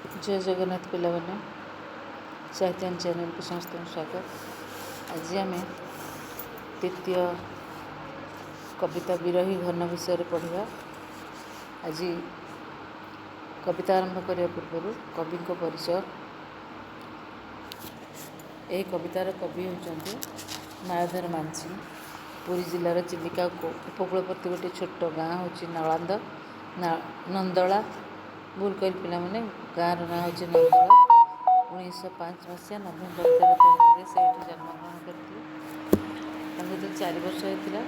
जय जगन्नाथ पिलाମାନେ साहित्यान चैनल को समस्त स्वागत। आज आम तृतीय कविता विरही घन विषय पढ़ा। आज कविता आरंभ करने पूर्व कवि परिचय। यह कवितार कवि होती मायाधर मानसिंह। पुरी जिलार चिलिका उपकूलवर्ती गोटे छोट गाँ हूँ नंदला। भूल कर पाने गाँव ना हूँ नंदला। 1905 मसीहा नवेम्बर 13 तारिख से जन्मग्रहण करते। जो 4 वर्ष होता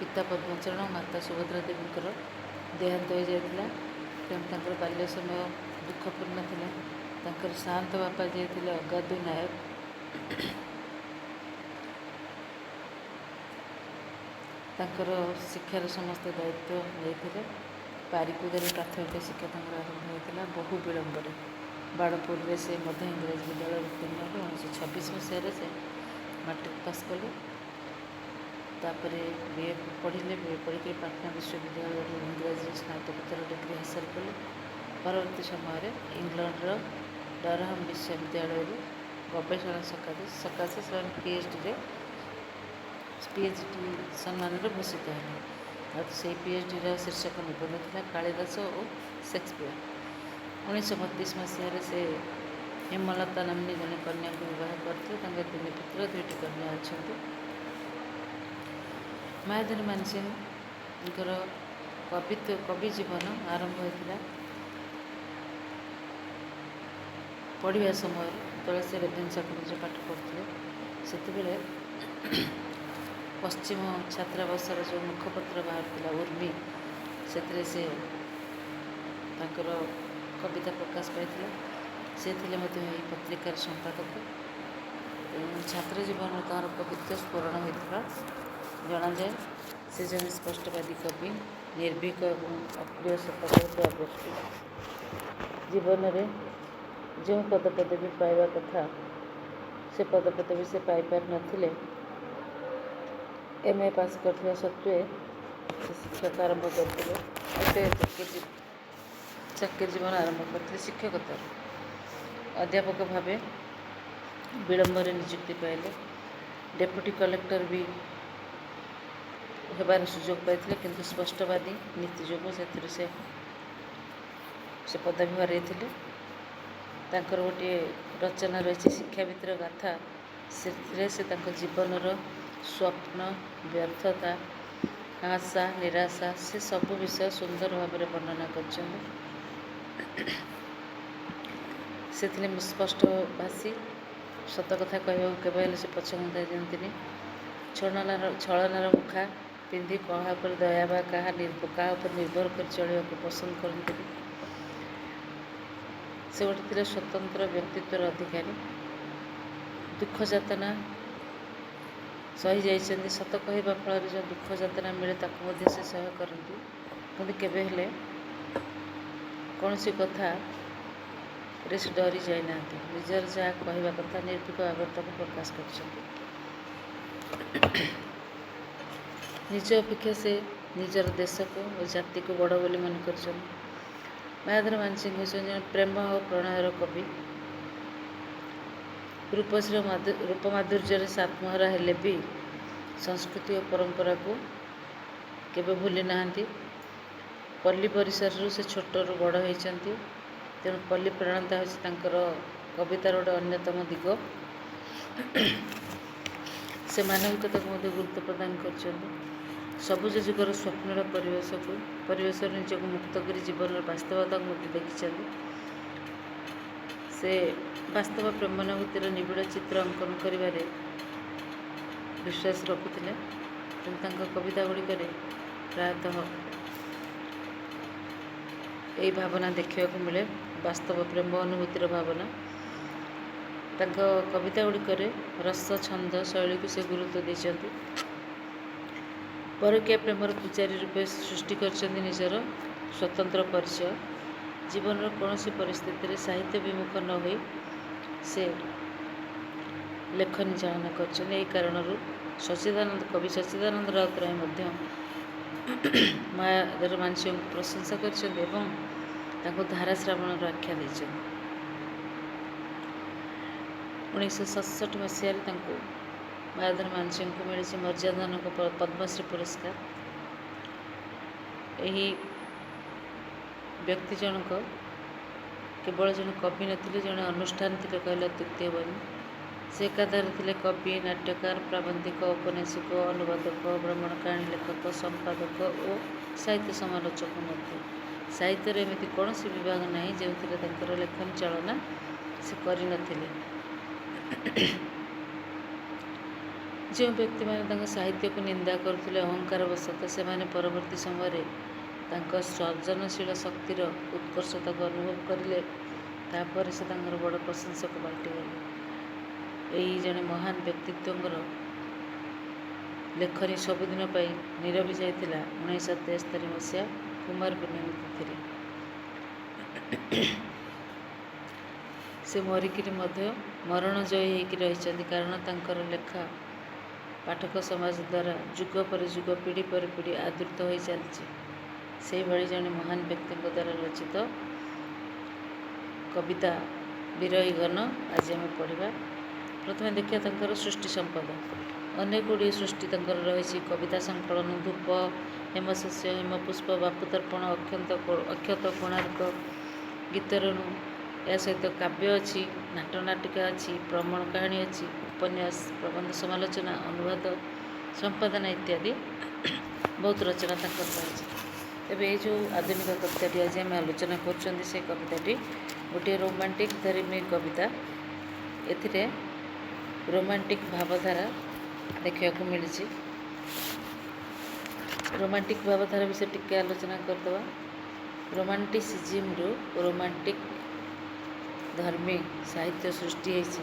पिता पद्मचरण और माता सुभद्रा देवी देहांत हो जाता। तेणु बाल्य समय दुखपूर्ण था। शांत बापा जी थे अगाधु नायक। शिक्षार समस्त दायित्व नहीं। पारिकुदे प्राथमिक शिक्षा आरंभ होता बहु विलंबर। बाड़पुर से मध्य इंग्राजी विद्यालय उत्तीर्ण हो 1926 मसीह से मैट्रिक पास कले। बीए पढ़े। बीए पढ़ी पाटना विश्वविद्यालय इंग्राजी स्नातकोत्तर डिग्री हासिल कले। परवर्ती समय इंग्लैंडर डरहम विश्वविद्यालय गवेषणा सकाशे से पीएचडी सम्मान भूषित है। से पीएचडी शीर्षक निबंध था कालिदास और शेक्सपियर। 1932 मसीह से हेमलता नामनी जड़े कन्या को बह करते। 3 पुत्र 2टी कन्या अच्छा। मायाधर मानसिंह कवि जीवन आरंभ होता पढ़ा समय जो से रेभेन्सा कॉलेज पाठ पढ़ुते से पश्चिम छात्रावासर जो मुखपत्र बाहर उर्मी से कविता प्रकाश पाई से पत्रिकार संपादक। छात्र जीवन तार कवित्व स्फुरण होता जनाए। से जन स्पष्टवादी कवि निर्भीक और अप्रिय सत्ता जीवन में जो पदपदवी पाइबा कथा से पदपदवी से पाई पार नथिले। एमए पास करने सत्वे से शिक्षक आरंभ करते। चाकरी जीवन आरंभ करते शिक्षकता। अध्यापक भाव विलंबर नियुक्ति पाइले। डेप्यूटी कलेक्टर भी होबार सुजोग पाई किंतु स्पष्टवादी नीति जो से पदवी हर गोटे रचना रही शिक्षावितर गाथा। से जीवनर स्वप्न व्यर्थता आशा निराशा से सब विषय सुंदर भाव में वर्णना कर स्पष्ट भाषी। सत कथा कह केवल से पछघुंचा दिखती। छलनार मुखा पिंधि क्या दया बा क्या निर्भर कर चलने को पसंद करते। से गोटे स्वतंत्र व्यक्तित्वर अधिकारी। दुख जातना सही जाइछन्ति। सत कहवा फल जो दुख जातना मिले ताकू से सह करती कि केवे कौन सी कथा रे से डरी जाना। निजर जहाँ कहवा कथा निर्भीक भाव प्रकाश कर निज अपेक्षा से निजर देश को और जाति को बड़ बोली मन कर। मायाधर मानसिंह होती प्रेम और प्रणयर कवि। रूपश्री रूपमाधुर्य सातमहरा हेले भी संस्कृति और परंपरा को केवे भूली नाहंती। पल्ली परिसर से छोटू बड़ होती। तेणु पल्ली प्रणता हो कवितार गोटे अन्यतम दिग। से मानविकता को गुरुत्व प्रदान कर सबुज जुगर स्वप्नर परिवेश निजक मुक्त कर जीवन वास्तवता को देखी। से वास्तव प्रेमानुभूतिर निबिड़ चित्र अंकन कर विश्वास रखुले। कविता गुड़िक प्रायतः यही भावना देखा मिले वास्तव प्रेम अनुभूतिर भावना। कविता गुड़िक रस छंद शैली को से गुरुत्व देते। परकीय प्रेमर पूजारी रूपे सृष्टि कर निजर स्वतंत्र परिचय। जीवन कौन सी परिस्थिति साहित्य विमुख न हो से लेखनी चालन कर कारण सच्चिदानंद कवि सच्चिदानंद राउतराय मायाधर मानसिंह प्रशंसा कर ତାଙ୍କୁ ଧାରାଶ୍ରାବଣର ଆଖ୍ୟା ଦେଇଛନ୍ତି। 1967 ମସିହାରେ ତାଙ୍କୁ ମାୟାଧର ମାନସିଂହଙ୍କୁ ମିଳିଛି ମର୍ଯ୍ୟାଦାଜନକ ପଦ୍ମଶ୍ରୀ ପୁରସ୍କାର। ଏହି ବ୍ୟକ୍ତି ଜଣକ କେବଳ ଜଣେ କବି ନଥିଲେ, ଜଣେ ଅନୁଷ୍ଠାନ ଥିଲେ କହିଲେ ଅତ୍ୟୁକ୍ତି ହେବନି। ସେ ଏକାଧାରେ ଥିଲେ କବି, ନାଟ୍ୟକାର, ପ୍ରାବନ୍ଧିକ, ଔପନ୍ୟାସିକ, ଅନୁବାଦକ, ଭ୍ରମଣ କାହାଣୀ ଲେଖକ, ସମ୍ପାଦକ ଓ ସାହିତ୍ୟ ସମାଲୋଚକ ମଧ୍ୟ। ସାହିତ୍ୟରେ ଏମିତି କୌଣସି ବିଭାଗ ନାହିଁ ଯେଉଁଥିରେ ତାଙ୍କର ଲେଖନୀ ଚାଳନା ସେ କରିନଥିଲେ। ଯେଉଁ ବ୍ୟକ୍ତିମାନେ ତାଙ୍କ ସାହିତ୍ୟକୁ ନିନ୍ଦା କରୁଥିଲେ ଅହଙ୍କାର ବଶତଃ, ସେମାନେ ପରବର୍ତ୍ତୀ ସମୟରେ ତାଙ୍କ ସୃଜନଶୀଳ ଶକ୍ତିର ଉତ୍କର୍ଷତାକୁ ଅନୁଭବ କରିଲେ। ତାପରେ ସେ ତାଙ୍କର ବଡ଼ ପ୍ରଶଂସକ ପାଲଟିଗଲେ। ଏହି ଜଣେ ମହାନ ବ୍ୟକ୍ତିତ୍ୱଙ୍କର ଲେଖନୀ ସବୁଦିନ ପାଇଁ ନିରବି ଯାଇଥିଲା 1973 ମସିହା କୁମାର ପୂର୍ଣ୍ଣିମା ତିଥିରେ। ସେ ମରିକିରି ମଧ୍ୟ ମରଣଜୟୀ ହୋଇକି ରହିଛନ୍ତି, କାରଣ ତାଙ୍କର ଲେଖା ପାଠକ ସମାଜ ଦ୍ୱାରା ଯୁଗ ପରେ ଯୁଗ, ପିଢ଼ି ପରେ ପିଢ଼ି ଆଦୃତ ହୋଇ ଚାଲିଛି। ସେହିଭଳି ଜଣେ ମହାନ ବ୍ୟକ୍ତିଙ୍କ ଦ୍ୱାରା ରଚିତ କବିତା ବିରହୀ ଘନ ଆଜି ଆମେ ପଢ଼ିବା। ପ୍ରଥମେ ଦେଖିବା ତାଙ୍କର ସୃଷ୍ଟି ସମ୍ପଦ। ଅନେକ ଗୁଡ଼ିଏ ସୃଷ୍ଟି ତାଙ୍କର ରହିଛି। କବିତା ସଂକଳନ, ଧୂପ, ହେମଶସ୍ୟ, ହେମପୁଷ୍ପ, ବାପୁତର୍ପଣ, ଅକ୍ଷତ, କୋଣାର୍କ, ଗୀତରେଣୁ, ଏହା ସହିତ କାବ୍ୟ ଅଛି, ନାଟନାଟିକା ଅଛି, ଭ୍ରମଣ କାହାଣୀ ଅଛି, ଉପନ୍ୟାସ, ପ୍ରବନ୍ଧ ସମାଲୋଚନା, ଅନୁବାଦ, ସମ୍ପାଦନା ଇତ୍ୟାଦି ବହୁତ ରଚନା ତାଙ୍କର ରହିଛି। ଏବେ ଏଇ ଯେଉଁ ଆଧୁନିକ କବିତାଟି ଆଜି ଆମେ ଆଲୋଚନା କରୁଛନ୍ତି, ସେ କବିତାଟି ଗୋଟିଏ ରୋମାଣ୍ଟିକ୍ ଧର୍ମୀ କବିତା। ଏଥିରେ ରୋମାଣ୍ଟିକ୍ ଭାବଧାରା ଦେଖିବାକୁ ମିଳିଛି। ରୋମାଣ୍ଟିକ୍ ଭାବଧାରା ବିଷୟରେ ଟିକେ ଆଲୋଚନା କରିଦେବା। ରୋମାଣ୍ଟିସିଜିମ୍ରୁ ରୋମାଣ୍ଟିକ୍ ଧର୍ମୀ ସାହିତ୍ୟ ସୃଷ୍ଟି ହୋଇଛି।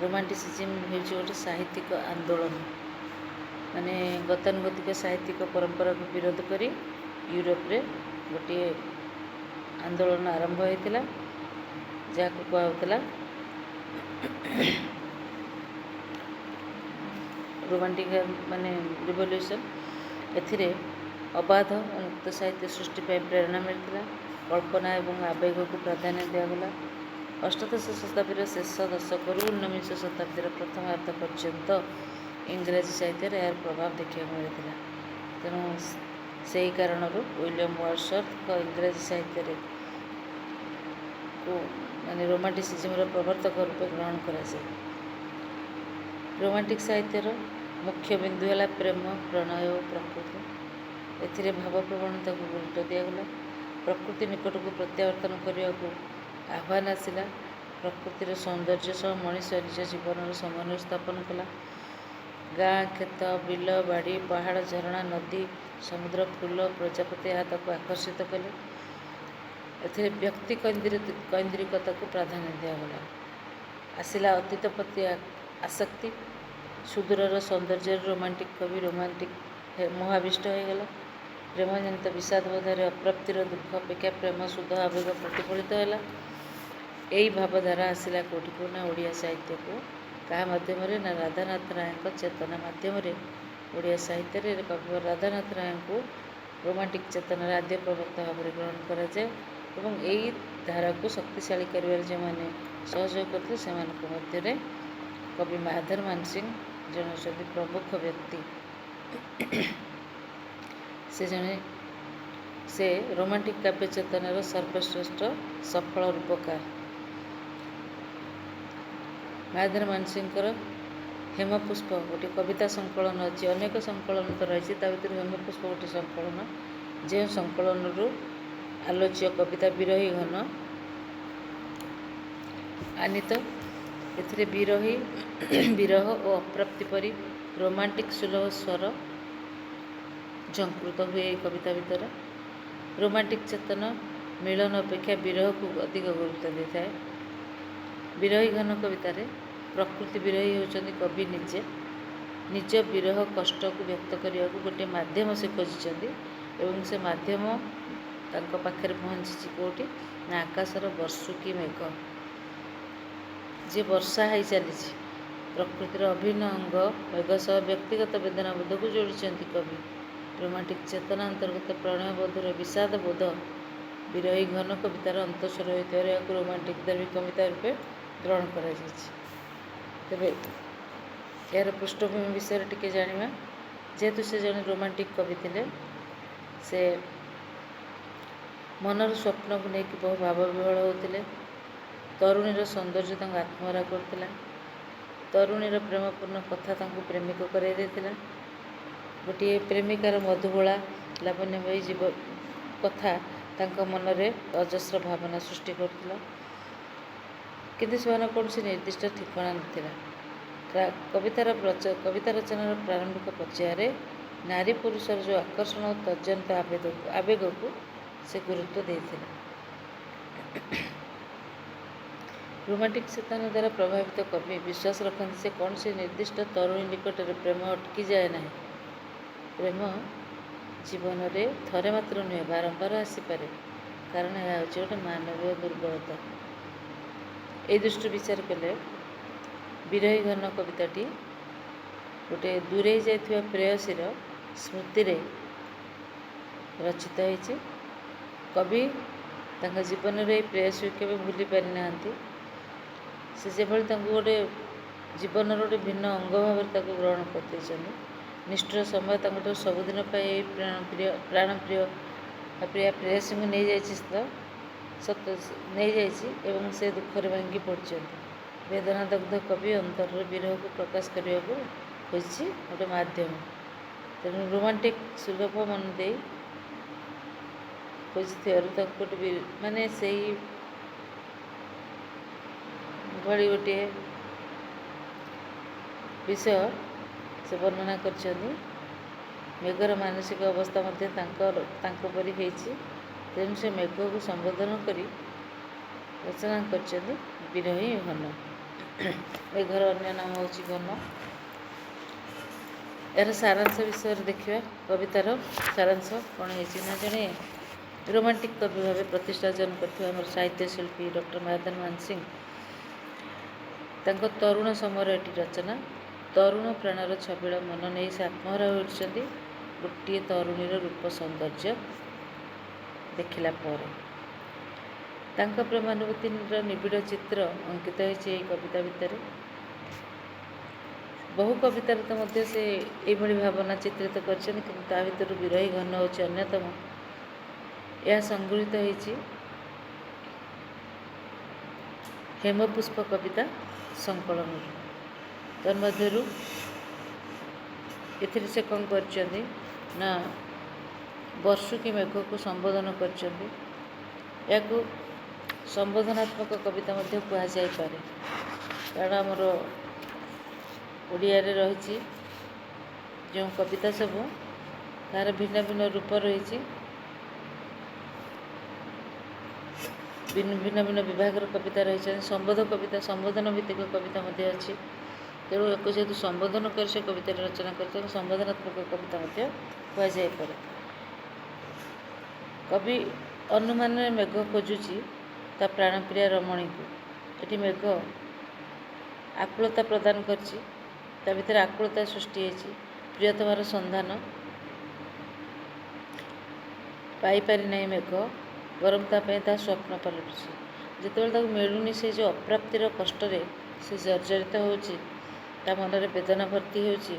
ରୋମାଣ୍ଟିସିଜିମ୍ ହେଉଛି ଗୋଟେ ସାହିତ୍ୟିକ ଆନ୍ଦୋଳନ, ମାନେ ଗତାନୁଗତିକ ସାହିତ୍ୟିକ ପରମ୍ପରାକୁ ବିରୋଧ କରି ୟୁରୋପରେ ଗୋଟିଏ ଆନ୍ଦୋଳନ ଆରମ୍ଭ ହୋଇଥିଲା, ଯାହାକୁ କୁହାହେଉଥିଲା ରୋମାଣ୍ଟିକ୍ ମାନେ ରିଭଲ୍ୟୁସନ୍। ଏଥିରେ ଅବାଧ ଓ ମୁକ୍ତ ସାହିତ୍ୟ ସୃଷ୍ଟି ପାଇଁ ପ୍ରେରଣା ମିଳିଥିଲା। କଳ୍ପନା ଏବଂ ଆବେଗକୁ ପ୍ରାଧାନ୍ୟ ଦିଆଗଲା। ଅଷ୍ଟାଦଶ ଶତାବ୍ଦୀର ଶେଷ ଦଶକରୁ ଊନବିଂଶ ଶତାବ୍ଦୀର ପ୍ରଥମାର୍ଦ୍ଧ ପର୍ଯ୍ୟନ୍ତ ଇଂରାଜୀ ସାହିତ୍ୟରେ ଏହାର ପ୍ରଭାବ ଦେଖିବାକୁ ମିଳିଥିଲା। ତେଣୁ ସେହି କାରଣରୁ ୱିଲିୟମ୍ ୱାର୍ଡସୱର୍ଥଙ୍କ ଇଂରାଜୀ ସାହିତ୍ୟରେ ମାନେ ରୋମାଣ୍ଟିସିଜିମ୍ର ପ୍ରବର୍ତ୍ତକ ରୂପେ ଗ୍ରହଣ କରାଯାଏ। ରୋମାଣ୍ଟିକ୍ ସାହିତ୍ୟର ମୁଖ୍ୟ ବିନ୍ଦୁ ହେଲା ପ୍ରେମ, ପ୍ରଣୟ ଓ ପ୍ରକୃତି। ଏଥିରେ ଭାବପ୍ରବଣତାକୁ ଗୁରୁତ୍ୱ ଦିଆଗଲା। ପ୍ରକୃତି ନିକଟକୁ ପ୍ରତ୍ୟାବର୍ତ୍ତନ କରିବାକୁ ଆହ୍ୱାନ ଆସିଲା। ପ୍ରକୃତିର ସୌନ୍ଦର୍ଯ୍ୟ ସହ ମଣିଷ ନିଜ ଜୀବନର ସମନ୍ୱୟ ସ୍ଥାପନ କଲା। ଗାଁ, କ୍ଷେତ, ବିଲ, ବାଡ଼ି, ପାହାଡ଼, ଝରଣା, ନଦୀ, ସମୁଦ୍ର, ଫୁଲ, ପ୍ରଜାପତି ଏହା ତାକୁ ଆକର୍ଷିତ କଲେ। ଏଥିରେ ବ୍ୟକ୍ତି କୈନ୍ଦ୍ରିକତାକୁ ପ୍ରାଧାନ୍ୟ ଦିଆଗଲା। ଆସିଲା ଅତୀତ ପ୍ରତି ଆସକ୍ତି। ସୁଦୂରର ସୌନ୍ଦର୍ଯ୍ୟରେ ରୋମାଣ୍ଟିକ୍ କବି ରୋମାଣ୍ଟିକ୍ ମୋହାବିଷ୍ଟ ହୋଇଗଲା। ପ୍ରେମଜନିତ ବିଷାଦବୋଧରେ ଅପ୍ରାପ୍ତିର ଦୁଃଖ ଅପେକ୍ଷା ପ୍ରେମ ଶୁଦ୍ଧ ଆବେଗ ପ୍ରତିଫଳିତ ହେଲା। ଏହି ଭାବଧାରା ଆସିଲା କେଉଁଠିକୁ ନା ଓଡ଼ିଆ ସାହିତ୍ୟକୁ। କାହା ମାଧ୍ୟମରେ ନା ରାଧାନାଥ ରାୟଙ୍କ ଚେତନା ମାଧ୍ୟମରେ ଓଡ଼ିଆ ସାହିତ୍ୟରେ କବି ରାଧାନାଥ ରାୟଙ୍କୁ ରୋମାଣ୍ଟିକ୍ ଚେତନାର ଆଦ୍ୟ ପ୍ରବକ୍ତା ଭାବରେ ଗ୍ରହଣ କରାଯାଏ ଏବଂ ଏହି ଧାରାକୁ ଶକ୍ତିଶାଳୀ କରିବାରେ ଯେଉଁମାନେ ସହଯୋଗ କରିଥିଲେ ସେମାନଙ୍କ ମଧ୍ୟରେ କବି ମାୟାଧର ମାନସିଂହ ଜଣେ ହେଉଛନ୍ତି ପ୍ରମୁଖ ବ୍ୟକ୍ତି। ସେ ରୋମାଣ୍ଟିକ୍ କାବ୍ୟ ଚେତନାର ସର୍ବଶ୍ରେଷ୍ଠ ସଫଳ ରୂପକାର। ମାୟାଧର ମାନସିଂହଙ୍କର ହେମପୁଷ୍ପ ଗୋଟିଏ କବିତା ସଂକଳନ ଅଛି। ଅନେକ ସଂକଳନ ତ ରହିଛି, ତା ଭିତରୁ ହେମପୁଷ୍ପ ଗୋଟିଏ ସଂକଳନ, ଯେଉଁ ସଂକଳନରୁ ଆଲୋଚ୍ୟ କବିତା ବିରହୀ ଘନ ଆନୀତ। ଏଥିରେ ବିରହ ଓ ଅପ୍ରାପ୍ତି ପରି ରୋମାଣ୍ଟିକ୍ ସୁଲଭ ସ୍ୱର ଝଙ୍କୃତ ହୁଏ। ଏହି କବିତା ଭିତରେ ରୋମାଣ୍ଟିକ୍ ଚେତନା ମିଳନ ଅପେକ୍ଷା ବିରହକୁ ଅଧିକ ଗୁରୁତ୍ୱ ଦେଇଥାଏ। ବିରହୀ ଘନ କବିତାରେ ପ୍ରକୃତି ବିରହୀ ହେଉଛନ୍ତି କବି ନିଜେ। ନିଜ ବିରହ କଷ୍ଟକୁ ବ୍ୟକ୍ତ କରିବାକୁ ଗୋଟିଏ ମାଧ୍ୟମ ସେ ଖୋଜିଛନ୍ତି ଏବଂ ସେ ମାଧ୍ୟମ ତାଙ୍କ ପାଖରେ ପହଞ୍ଚିଛି କେଉଁଠି ନା ଆକାଶର ବର୍ଷୁକି ମେଘ, ଯିଏ ବର୍ଷା ହେଇ ଚାଲିଛି। ପ୍ରକୃତିର ଅଭିନ୍ନ ଅଙ୍ଗ ମେଘ ସହ ବ୍ୟକ୍ତିଗତ ବେଦନାବୋଧକୁ ଯୋଡ଼ିଛନ୍ତି କବି। ରୋମାଣ୍ଟିକ୍ ଚେତନା ଅନ୍ତର୍ଗତ ପ୍ରଣୟବୋଧର ବିଷାଦବୋଧ ବିରହୀ ଘନ କବିତାର ଅନ୍ତଃସ୍ୱର ହୋଇଥିବାରୁ ଏହାକୁ ରୋମାଣ୍ଟିକ୍ ଦୈବିକ କବିତା ରୂପେ ଗ୍ରହଣ କରାଯାଇଛି। ତେବେ ଏହାର ପୃଷ୍ଠଭୂମି ବିଷୟରେ ଟିକେ ଜାଣିବା। ଯେହେତୁ ସେ ଜଣେ ରୋମାଣ୍ଟିକ୍ କବି ଥିଲେ, ସେ ମନର ସ୍ୱପ୍ନକୁ ନେଇକି ବହୁ ଭାବ ବିହ୍ୱଳ ହେଉଥିଲେ। ତରୁଣୀର ସୌନ୍ଦର୍ଯ୍ୟ ତାଙ୍କୁ ଆତ୍ମହରା କରୁଥିଲା। ତରୁଣୀର ପ୍ରେମପୂର୍ଣ୍ଣ କଥା ତାଙ୍କୁ ପ୍ରେମିକ କରାଇ ଦେଇଥିଲା। ଗୋଟିଏ ପ୍ରେମିକାର ମଧୁବୋଳା ଲାବଣ୍ୟମୟୀ କଥା ତାଙ୍କ ମନରେ ଅଜସ୍ର ଭାବନା ସୃଷ୍ଟି କରୁଥିଲା। କିନ୍ତୁ ସେମାନଙ୍କ କୌଣସି ନିର୍ଦ୍ଦିଷ୍ଟ ଠିକଣା ନଥିଲା। କବିତା ରଚନାର ପ୍ରାରମ୍ଭିକ ପର୍ଯ୍ୟାୟରେ ନାରୀ ପୁରୁଷର ଯେଉଁ ଆକର୍ଷଣ ଓ ତଜନିତ ଆବେଗକୁ ସେ ଗୁରୁତ୍ୱ ଦେଇଥିଲେ। ରୋମାଣ୍ଟିକ୍ ଚେତନା ଦ୍ୱାରା ପ୍ରଭାବିତ କବି ବିଶ୍ୱାସ ରଖନ୍ତି ଯେ କୌଣସି ନିର୍ଦ୍ଦିଷ୍ଟ ତରୁଣୀ ନିକଟରେ ପ୍ରେମ ଅଟକିଯାଏ ନାହିଁ। ପ୍ରେମ ଜୀବନରେ ଥରେ ମାତ୍ର ନୁହେଁ, ବାରମ୍ବାର ଆସିପାରେ, କାରଣ ଏହା ହେଉଛି ଗୋଟେ ମାନବୀୟ ଦୁର୍ବଳତା। ଏହି ଦୃଷ୍ଟିରୁ ବିଚାର କଲେ ବିରହୀ ଘନ କବିତାଟି ଗୋଟେ ଦୂରେଇ ଯାଇଥିବା ପ୍ରେୟସୀର ସ୍ମୃତିରେ ରଚିତ ହୋଇଛି। କବି ତାଙ୍କ ଜୀବନରେ ଏହି ପ୍ରେୟସୀକୁ କେବେ ଭୁଲି ପାରିନାହାନ୍ତି। ସେ ଯେଭଳି ତାଙ୍କୁ ଗୋଟେ ଜୀବନର ଗୋଟେ ଭିନ୍ନ ଅଙ୍ଗ ଭାବରେ ତାକୁ ଗ୍ରହଣ କରିଦେଇଛନ୍ତି। ନିଷ୍ଠୁର ସମୟ ତାଙ୍କଠାରୁ ସବୁଦିନ ପାଇଁ ଏହି ପ୍ରିୟା ପ୍ରେୟସୀଙ୍କୁ ନେଇଯାଇଛି ନେଇଯାଇଛି ଏବଂ ସେ ଦୁଃଖରେ ଭାଙ୍ଗି ପଡ଼ିଛନ୍ତି। ବେଦନାଦଗ୍ଧ କବି ଅନ୍ତରର ବିରହକୁ ପ୍ରକାଶ କରିବାକୁ ଖୋଜିଛି ଗୋଟେ ମାଧ୍ୟମ। ତେଣୁ ରୋମାଣ୍ଟିକ୍ ସୁଲଭ ମନ ଦେଇ ଖୋଜିଥିବାରୁ ତାକୁ ଗୋଟେ ମାନେ ସେଇ ଭଳି ଗୋଟିଏ ବିଷୟ ସେ ବର୍ଣ୍ଣନା କରିଛନ୍ତି। ମେଘର ମାନସିକ ଅବସ୍ଥା ମଧ୍ୟ ତାଙ୍କ ପରି ହେଇଛି। ତେଣୁ ସେ ମେଘକୁ ସମ୍ବୋଧନ କରି ରଚନା କରିଛନ୍ତି ବିରହୀ ଘନ। ମେଘର ଅନ୍ୟ ନାମ ହେଉଛି ଘନ। ଏହାର ସାରାଂଶ ବିଷୟରେ ଦେଖିବା। କବିତାର ସାରାଂଶ କ'ଣ ହେଇଛି ନା, ଜଣେ ରୋମାଣ୍ଟିକ୍ କବି ଭାବେ ପ୍ରତିଷ୍ଠା ଅର୍ଜନ କରିଥିବା ଆମର ସାହିତ୍ୟ ଶିଳ୍ପୀ ଡକ୍ଟର ମାୟାଧର ମାନସିଂହ ତାଙ୍କ ତରୁଣ ସମୟର ଏଠି ରଚନା। ତରୁଣ ପ୍ରାଣର ଛବିଳ ମନ ନେଇ ସେ ଆତ୍ମହରା ହୋଇଉଠିଛନ୍ତି ଗୋଟିଏ ତରୁଣୀର ରୂପ ସୌନ୍ଦର୍ଯ୍ୟ ଦେଖିଲା ପରେ। ତାଙ୍କ ପ୍ରେମାନୁଭୂତିର ନିବିଡ଼ ଚିତ୍ର ଅଙ୍କିତ ହୋଇଛି ଏହି କବିତା ଭିତରେ। ବହୁ କବିତାରେ ତ ମଧ୍ୟ ସେ ଏଇଭଳି ଭାବନା ଚିତ୍ରିତ କରିଛନ୍ତି, କିନ୍ତୁ ତା ଭିତରୁ ବିରହୀ ଘନ ହେଉଛି ଅନ୍ୟତମ। ଏହା ସଂଗୃହୀତ ହୋଇଛି ହେମପୁଷ୍ପ କବିତା ସଂକଳନରୁ। ତନ୍ମଧ୍ୟରୁ ଏଥିରେ ସେ କ'ଣ କରିଛନ୍ତି ନା, ବର୍ଷୁକି ମେଘକୁ ସମ୍ବୋଧନ କରିଛନ୍ତି। ଏହାକୁ ସମ୍ବୋଧନାତ୍ମକ କବିତା ମଧ୍ୟ କୁହାଯାଇପାରେ, କାରଣ ଆମର ଓଡ଼ିଆରେ ରହିଛି ଯେଉଁ କବିତା ସବୁ ତାହାର ଭିନ୍ନ ଭିନ୍ନ ରୂପ ରହିଛି, ଭିନ୍ନ ଭିନ୍ନ ବିଭାଗର କବିତା ରହିଛନ୍ତି। ସମ୍ବୋଧନ ଭିତ୍ତିକ କବିତା ମଧ୍ୟ ଅଛି। ତେଣୁ ଏହାକୁ ଯେହେତୁ ସମ୍ବୋଧନ କରି ସେ କବିତାଟି ରଚନା କରିଛନ୍ତି, ସମ୍ବୋଧନାତ୍ମକ କବିତା ମଧ୍ୟ କୁହାଯାଇପାରେ। କବି ଅନୁମାନରେ ମେଘ ଖୋଜୁଛି ତା ପ୍ରାଣପ୍ରିୟା ରମଣୀକୁ। ଏଠି ମେଘ ଆକୁଳତା ପ୍ରଦାନ କରିଛି, ତା ଭିତରେ ଆକୁଳତା ସୃଷ୍ଟି ହେଇଛି। ପ୍ରିୟତମାର ସନ୍ଧାନ ପାଇପାରି ନାହିଁ ମେଘ, ବରଂ ତା ପାଇଁ ତା ସ୍ୱପ୍ନ ପାଲଟୁଛି। ଯେତେବେଳେ ତାକୁ ମିଳୁନି, ସେ ଯେଉଁ ଅପ୍ରାପ୍ତିର କଷ୍ଟରେ ସେ ଜର୍ଜରିତ ହେଉଛି, ତା ମନରେ ବେଦନା ଭର୍ତ୍ତି ହେଉଛି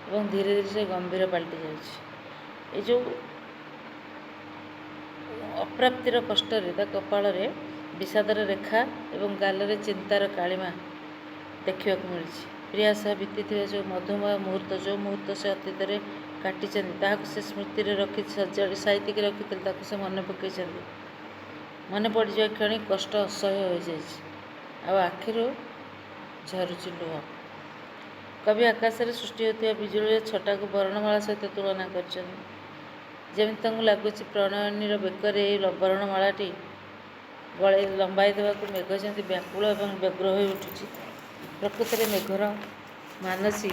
ଏବଂ ଧୀରେ ଧୀରେ ସେ ଗମ୍ଭୀର ପାଲଟି ଯାଉଛି। ଏ ଯେଉଁ ଅପ୍ରାପ୍ତିର କଷ୍ଟରେ ତା କପାଳରେ ବିଷାଦର ରେଖା ଏବଂ ଗାଲରେ ଚିନ୍ତାର କାଳିମା ଦେଖିବାକୁ ମିଳିଛି। ପ୍ରିୟା ସହ ବିତିଥିବା ଯେଉଁ ମଧୁମୟ ମୁହୂର୍ତ୍ତ, ଯେଉଁ ମୁହୂର୍ତ୍ତ ସେ ଅତୀତରେ କାଟିଛନ୍ତି, ତାହାକୁ ସେ ସ୍ମୃତିରେ ରଖି ସଜାଡ଼ି ସାଇତିକି ରଖିଥିଲେ, ତାକୁ ସେ ମନେ ପକାଇଛନ୍ତି। ମନେ ପଡ଼ିଯିବା କ୍ଷଣି କଷ୍ଟ ଅସହ୍ୟ ହୋଇଯାଇଛି, ଆଉ ଆଖିରୁ ଝରୁଛି ଲୁହ। କବି ଆକାଶରେ ସୃଷ୍ଟି ହେଉଥିବା ବିଜୁଳିର ଛଟାକୁ ବର୍ଣ୍ଣମାଳା ସହିତ ତୁଳନା କରିଛନ୍ତି। ଯେମିତି ତାଙ୍କୁ ଲାଗୁଛି ପ୍ରଣୟିନୀର ବେକରେ ଏହି ବର୍ଣ୍ଣମାଳାଟି ଲମ୍ବାଇ ଦେବାକୁ ମେଘ ଯେମିତି ବ୍ୟାକୁଳ ଏବଂ ବ୍ୟଗ୍ର ହୋଇ ଉଠୁଛି। ପ୍ରକୃତରେ ମେଘର ମାନସୀ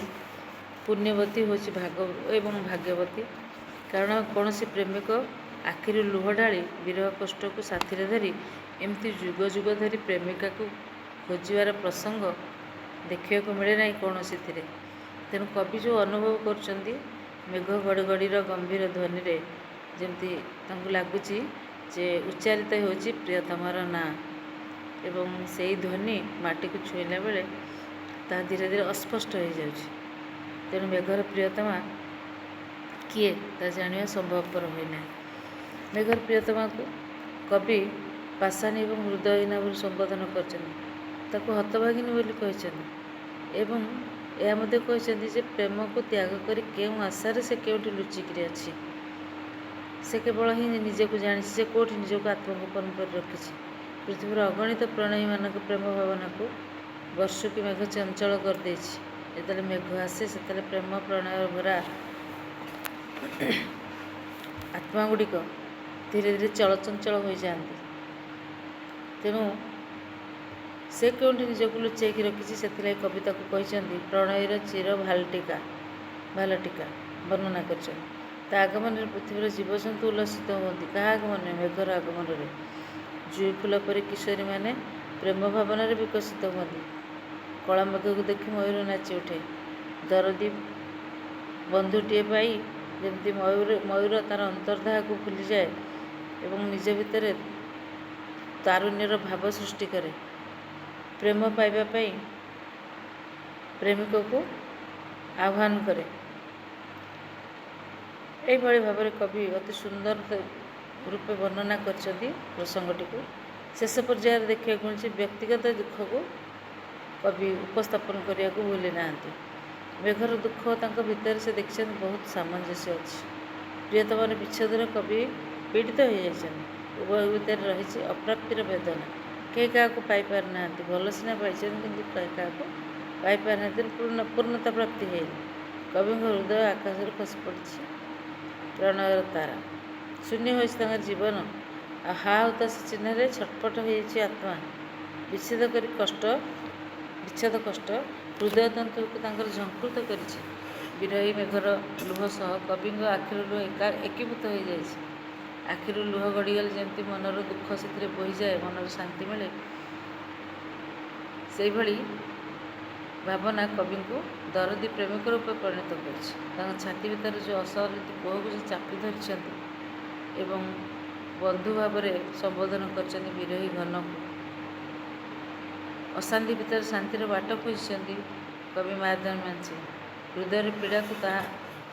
ପୁଣ୍ୟବତୀ ହେଉଛି ଏବଂ ଭାଗ୍ୟବତୀ, କାରଣ କୌଣସି ପ୍ରେମିକ ଆଖିରୁ ଲୁହ ଢାଳି ବିରହ କଷ୍ଟକୁ ସାଥିରେ ଧରି ଏମିତି ଯୁଗ ଯୁଗ ଧରି ପ୍ରେମିକାକୁ ଖୋଜିବାର ପ୍ରସଙ୍ଗ ଦେଖିବାକୁ ମିଳେ ନାହିଁ କୌଣସିଥିରେ। ତେଣୁ କବି ଯେଉଁ ଅନୁଭବ କରୁଛନ୍ତି, ମେଘ ଘଡ଼ଘଡ଼ିର ଗମ୍ଭୀର ଧ୍ୱନିରେ ଯେମିତି ତାଙ୍କୁ ଲାଗୁଛି ଯେ ଉଚ୍ଚାରିତ ହେଉଛି ପ୍ରିୟତମର ନାଁ ଏବଂ ସେଇ ଧ୍ୱନି ମାଟିକୁ ଛୁଇଁଲା ବେଳେ ତାହା ଧୀରେ ଧୀରେ ଅସ୍ପଷ୍ଟ ହୋଇଯାଉଛି। ତେଣୁ ମେଘର ପ୍ରିୟତମା କିଏ ତାହା ଜାଣିବା ସମ୍ଭବପର ହୋଇନାହିଁ। ମେଘର ପ୍ରିୟତମାକୁ କବି ପାଷାଣୀ ଏବଂ ହୃଦୟହୀନା ବୋଲି ସମ୍ବୋଧନ କରିଛନ୍ତି। ତାକୁ ହତଭାଗିନୀ ବୋଲି କହିଛନ୍ତି ଏବଂ ଏହା ମଧ୍ୟ କହିଛନ୍ତି ଯେ ପ୍ରେମକୁ ତ୍ୟାଗ କରି କେଉଁ ଆଶାରେ ସେ କେଉଁଠି ଲୁଚିକିରି ଅଛି। ସେ କେବଳ ହିଁ ନିଜକୁ ଜାଣିଛି ଯେ କେଉଁଠି ନିଜକୁ ଆତ୍ମଗୋପନ କରି ରଖିଛି। ପୃଥିବୀର ଅଗଣିତ ପ୍ରଣୟୀମାନଙ୍କ ପ୍ରେମ ଭାବନାକୁ ବର୍ଷୁକି ମେଘ ଚଞ୍ଚଳ କରିଦେଇଛି। ଯେତେବେଳେ ମେଘ ଆସେ ସେତେବେଳେ ପ୍ରେମ ପ୍ରଣୟ ଭରା ଆତ୍ମା ଗୁଡ଼ିକ ଧୀରେ ଧୀରେ ଚଳଚଞ୍ଚଳ ହୋଇଯାଆନ୍ତି। ତେଣୁ ସେ କେଉଁଠି ନିଜକୁ ଲୁଚାଇକି ରଖିଛି, ସେଥିଲାଗି କବିତାକୁ କହିଛନ୍ତି ପ୍ରଣୟର ଚିର ଭାଲଟିକା ବର୍ଣ୍ଣନା କରିଛନ୍ତି। ତା ଆଗମନରେ ପୃଥିବୀର ଜୀବଜନ୍ତୁ ଉଲ୍ଲସିତ ହୁଅନ୍ତି। କାହା ଆଗମନରେ? ମେଘର ଆଗମନରେ। ଜୁଇ ଫୁଲ ପରି କିଶୋରୀମାନେ ପ୍ରେମ ଭାବନାରେ ବିକଶିତ ହୁଅନ୍ତି। କଳା ମେଘକୁ ଦେଖି ମୟୂର ନାଚି ଉଠେ। ଦରଦୀ ବନ୍ଧୁଟିଏ ପାଇ ଯେମିତି ମୟୂର ତା'ର ଅନ୍ତର୍ଧାହାକୁ ଭୁଲିଯାଏ ଏବଂ ନିଜ ଭିତରେ ତାରୁଣ୍ୟର ଭାବ ସୃଷ୍ଟି କରେ, ପ୍ରେମ ପାଇବା ପାଇଁ ପ୍ରେମିକକୁ ଆହ୍ୱାନ କରେ। ଏହିଭଳି ଭାବରେ କବି ଅତି ସୁନ୍ଦର ରୂପେ ବର୍ଣ୍ଣନା କରିଛନ୍ତି ପ୍ରସଙ୍ଗଟିକୁ। ଶେଷ ପର୍ଯ୍ୟାୟରେ ଦେଖିବାକୁ ମିଳୁଛି ବ୍ୟକ୍ତିଗତ ଦୁଃଖକୁ କବି ଉପସ୍ଥାପନ କରିବାକୁ ଭୁଲି ନାହାନ୍ତି। ମେଘର ଦୁଃଖ ତାଙ୍କ ଭିତରେ ସେ ଦେଖିଛନ୍ତି ବହୁତ ସାମଞ୍ଜସ୍ୟ ଅଛି। ପ୍ରିୟତମର ବିଚ୍ଛେଦରେ କବି ପୀଡ଼ିତ ହୋଇଯାଇଛନ୍ତି। ଉଭୟ ଭିତରେ ରହିଛି ଅପ୍ରାପ୍ତିର ବେଦନା। କେହି କାହାକୁ ପାଇପାରିନାହାନ୍ତି। ଭଲ ସିନା ପାଇଛନ୍ତି କିନ୍ତୁ କେହି କାହାକୁ ପାଇପାରିନାହାନ୍ତି। ପୂର୍ଣ୍ଣତା ପ୍ରାପ୍ତି ହେଇନି। କବିଙ୍କ ହୃଦୟ ଆକାଶରୁ ଖସି ପଡ଼ିଛି ପ୍ରଣୟର ତାରା। ଶୂନ୍ୟ ହୋଇଛି ତାଙ୍କର ଜୀବନ ଆଉ ହାହୁତାଶ ଚିହ୍ନରେ ଛଟପଟ ହୋଇଯାଇଛି ଆତ୍ମା। ବିଚ୍ଛେଦ କଷ୍ଟ ହୃଦୟ ତନ୍ତୁକୁ ତାଙ୍କର ଝଙ୍କୃତ କରିଛି। ବିରହୀ ମେଘର ଲୁହ ସହ କବିଙ୍କ ଆଖିର ଲୁହ ଏକୀଭୂତ ହୋଇଯାଇଛି। ଆଖିରୁ ଲୁହ ଗଡ଼ିଗଲେ ଯେମିତି ମନର ଦୁଃଖ ସେଥିରେ ବୋହିଯାଏ, ମନର ଶାନ୍ତି ମିଳେ। ସେହିଭଳି ଭାବନା କବିଙ୍କୁ ଦରଦୀ ପ୍ରେମିକ ରୂପେ ପରିଣତ କରିଛି। ତାଙ୍କ ଛାତି ଭିତରେ ଯେଉଁ ଅସରନ୍ତି କୋହକୁ ସେ ଚାପି ଧରିଛନ୍ତି ଏବଂ ବନ୍ଧୁ ଭାବରେ ସମ୍ବୋଧନ କରିଛନ୍ତି ବିରହୀ ଘନକୁ। ଅଶାନ୍ତି ଭିତରେ ଶାନ୍ତିର ବାଟ ଖୋଜିଛନ୍ତି କବି ମାୟାଧର ମାନସିଂହ। ହୃଦୟର ପୀଡ଼ାକୁ ତାହା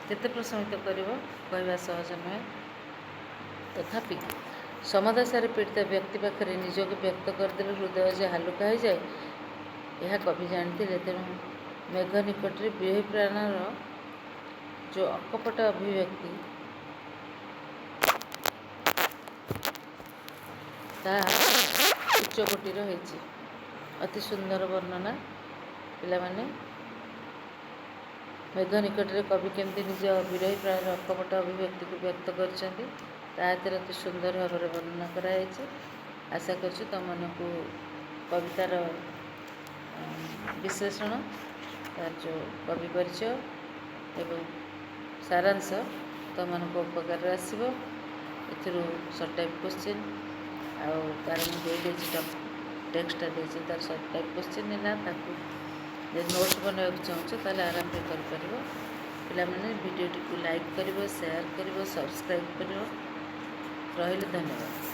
କେତେ ପ୍ରଶମିତ କରିବ କହିବା ସହଜ ନୁହେଁ। ତଥାପି ସମଦାସାରେ ପୀଡ଼ିତ ବ୍ୟକ୍ତି ପାଖରେ ନିଜକୁ ବ୍ୟକ୍ତ କରିଦେଲେ ହୃଦୟ ଯେ ହାଲୁକା ହୋଇଯାଏ, ଏହା କବି ଜାଣିଥିଲେ। ତେଣୁ ମେଘ ନିକଟରେ ବିରହୀ ପ୍ରାଣର ଯେଉଁ ଅକପଟ ଅଭିବ୍ୟକ୍ତି, ତାହା ଉଚ୍ଚକୋଟୀର ହୋଇଛି। ଅତି ସୁନ୍ଦର ବର୍ଣ୍ଣନା। ପିଲାମାନେ, ମେଘ ନିକଟରେ କବି କେମିତି ନିଜ ବିରହୀ ପ୍ରାଣର ଅକପଟ ଅଭିବ୍ୟକ୍ତିକୁ ବ୍ୟକ୍ତ କରିଛନ୍ତି, ତାହା ଏଥିରେ ଅତି ସୁନ୍ଦର ଭାବରେ ବର୍ଣ୍ଣନା କରାଯାଇଛି। ଆଶା କରୁଛି ତୁମମାନଙ୍କୁ କବିତାର ବିଶ୍ଳେଷଣ, ତାର ଯେଉଁ କବି ପରିଚୟ ଏବଂ ସାରାଂଶ ତୁମମାନଙ୍କ ଉପକାରରେ ଆସିବ। ଏଥିରୁ ସର୍ଟ ଟାଇପ୍ କୋଶ୍ଚିନ୍ ଆଉ ତାର ମୁଁ ଦେଇଦେଇଛି ଟେକ୍ସଟଟା ଦେଇଛି, ତାର ସର୍ଟ ଟାଇପ୍ କୋଶ୍ଚିନ୍ ହେଲା। ତାକୁ ଯଦି ନୋଟ୍ସ ବନାଇବାକୁ ଚାହୁଁଛ ତାହେଲେ ଆରାମରେ କରିପାରିବ। ପିଲାମାନେ ଭିଡ଼ିଓଟିକୁ ଲାଇକ୍ କରିବ, ସେୟାର କରିବ, ସବସ୍କ୍ରାଇବ୍ କରିବ। ରହିଲି, ଧନ୍ୟବାଦ।